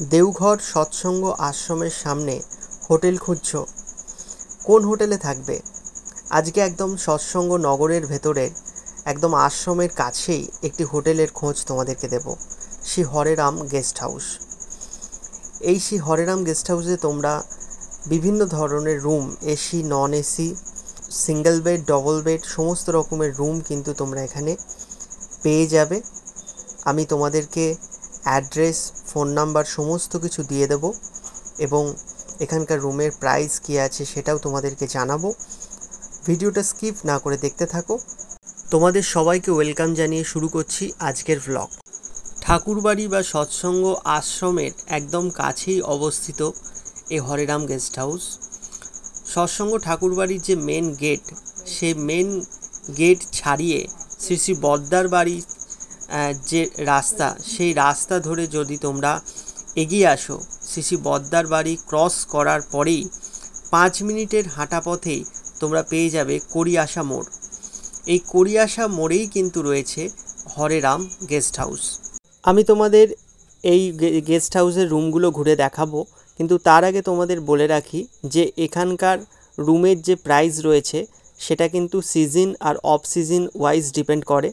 দেওঘর সৎসঙ্গ আশ্রমের সামনে হোটেল খুঁজছো? কোন হোটেলে থাকবে? আজকে একদম সৎসঙ্গ নগরের ভেতরে একদম আশ্রমের কাছেই একটি হোটেলের খোঁজ তোমাদেরকে দেব, শ্রী হরেরাম গেস্ট হাউস। এই শ্রী হরেরাম গেস্ট হাউসে তোমরা বিভিন্ন ধরনের room, AC, non AC, single bed, double bed, সমস্ত রকমের রুম কিন্তু তোমরা এখানে পেয়ে যাবে। আমি তোমাদেরকে অ্যাড্রেস, ফোন নাম্বার সমস্ত কিছু দিয়ে দেব এবং এখানকার রুমের প্রাইস কী আছে সেটাও তোমাদেরকে জানাবো। ভিডিওটা স্কিপ না করে দেখতে থাকো। তোমাদের সবাইকে ওয়েলকাম জানিয়ে শুরু করছি আজকের ভ্লগ। ঠাকুরবাড়ি বা সৎসঙ্গ আশ্রমের একদম কাছেই অবস্থিত এই হরেরাম গেস্ট হাউস। সৎসঙ্গ ঠাকুরবাড়ির যে মেন গেট, সেই মেন গেট ছাড়িয়ে শ্রী শ্রী বদ্দার বাড়ি যে রাস্তা, সেই রাস্তা ধরে যদি তোমরা এগিয়ে আসো, শ্রী শ্রী বদ্দার বাড়ি ক্রস করার পরেই 5 মিনিটের হাঁটা পথেই তোমরা পেয়ে যাবে করিয়াসা মোড়। এই করিয়াসা মোড়েই কিন্তু রয়েছে হরেরাম গেস্ট হাউস। আমি তোমাদের এই গেস্ট হাউসের রুমগুলো ঘুরে দেখাবো, কিন্তু তার আগে তোমাদের বলে রাখি যে এখানকার রুমের যে প্রাইস রয়েছে সেটা কিন্তু সিজন আর অফ সিজন ওয়াইজ ডিপেন্ড করে।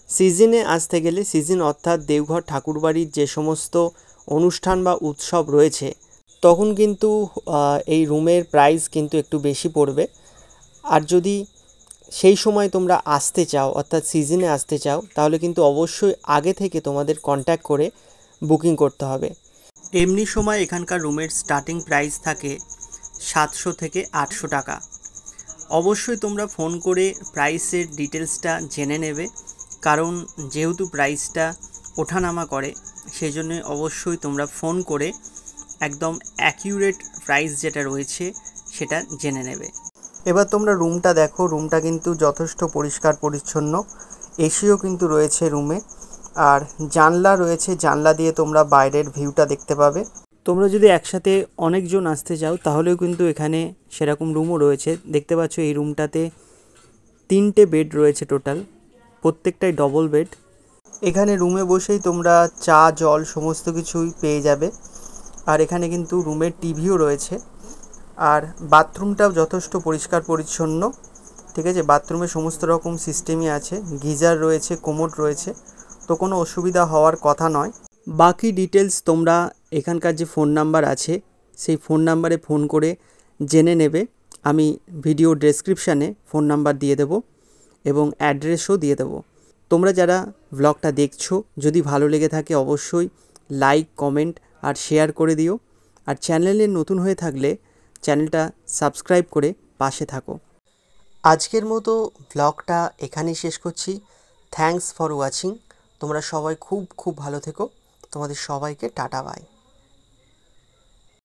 সিজনে আসতে গেলে, সিজন অর্থাৎ দেওঘর ঠাকুরবাড়ির যে সমস্ত অনুষ্ঠান বা উৎসব রয়েছে, তখন কিন্তু এই রুমের প্রাইস কিন্তু একটু বেশি পড়বে। আর যদি সেই সময় তোমরা আসতে চাও, অর্থাৎ সিজনে আসতে চাও, তাহলে কিন্তু অবশ্যই আগে থেকে তোমাদের কন্ট্যাক্ট করে বুকিং করতে হবে। এমনি সময় এখানকার রুমের স্টার্টিং প্রাইস থাকে 700 থেকে 800 টাকা। অবশ্যই তোমরা ফোন করে প্রাইসের ডিটেলসটা জেনে নেবে, কারণ যেহেতু প্রাইসটা ওঠানামা করে, সেই জন্য অবশ্যই তোমরা ফোন করে একদম অ্যাকিউরেট প্রাইস যেটা রয়েছে সেটা জেনে নেবে। এবার তোমরা রুমটা দেখো, রুমটা কিন্তু যথেষ্ট পরিষ্কার পরিচ্ছন্ন। এসিও কিন্তু রয়েছে রুমে, আর জানলা রয়েছে, জানলা দিয়ে তোমরা বাইরের ভিউটা দেখতে পাবে। তোমরা যদি একসাথে অনেকজন আসতে চাও তাহলেও কিন্তু এখানে সেরকম রুমও রয়েছে। দেখতে পাচ্ছ এই রুমটাতে 3টে বেড রয়েছে টোটাল, প্রত্যেকটাই ডবল বেড। এখানে রুমে বসেই তোমরা চা, জল সমস্ত কিছুই পেয়ে যাবে। আর এখানে কিন্তু রুমের টিভিও রয়েছে, আর বাথরুমটাও যথেষ্ট পরিষ্কার পরিচ্ছন্ন। ঠিক আছে, বাথরুমে সমস্ত রকম সিস্টেমই আছে, গিজার রয়েছে, কোমোড রয়েছে, তো কোনো অসুবিধা হওয়ার কথা নয়। বাকি ডিটেলস তোমরা এখানকার যে ফোন নাম্বার আছে সেই ফোন নাম্বারে ফোন করে জেনে নেবে। আমি ভিডিও ডেসক্রিপশানে ফোন নাম্বার দিয়ে দেবো এবং অ্যাড্রেসও দিয়ে দেবো। তোমরা যারা ভ্লগটা দেখছো, যদি ভালো লেগে থাকে অবশ্যই লাইক, কমেন্ট আর শেয়ার করে দিও। আর চ্যানেলে নতুন হয়ে থাকলে চ্যানেলটা সাবস্ক্রাইব করে পাশে থাকো। আজকের মতো ভ্লগটা এখানেই শেষ করছি। Thanks for watching. তোমরা সবাই খুব ভালো থেকো। তোমাদের সবাইকে টাটা, বাই।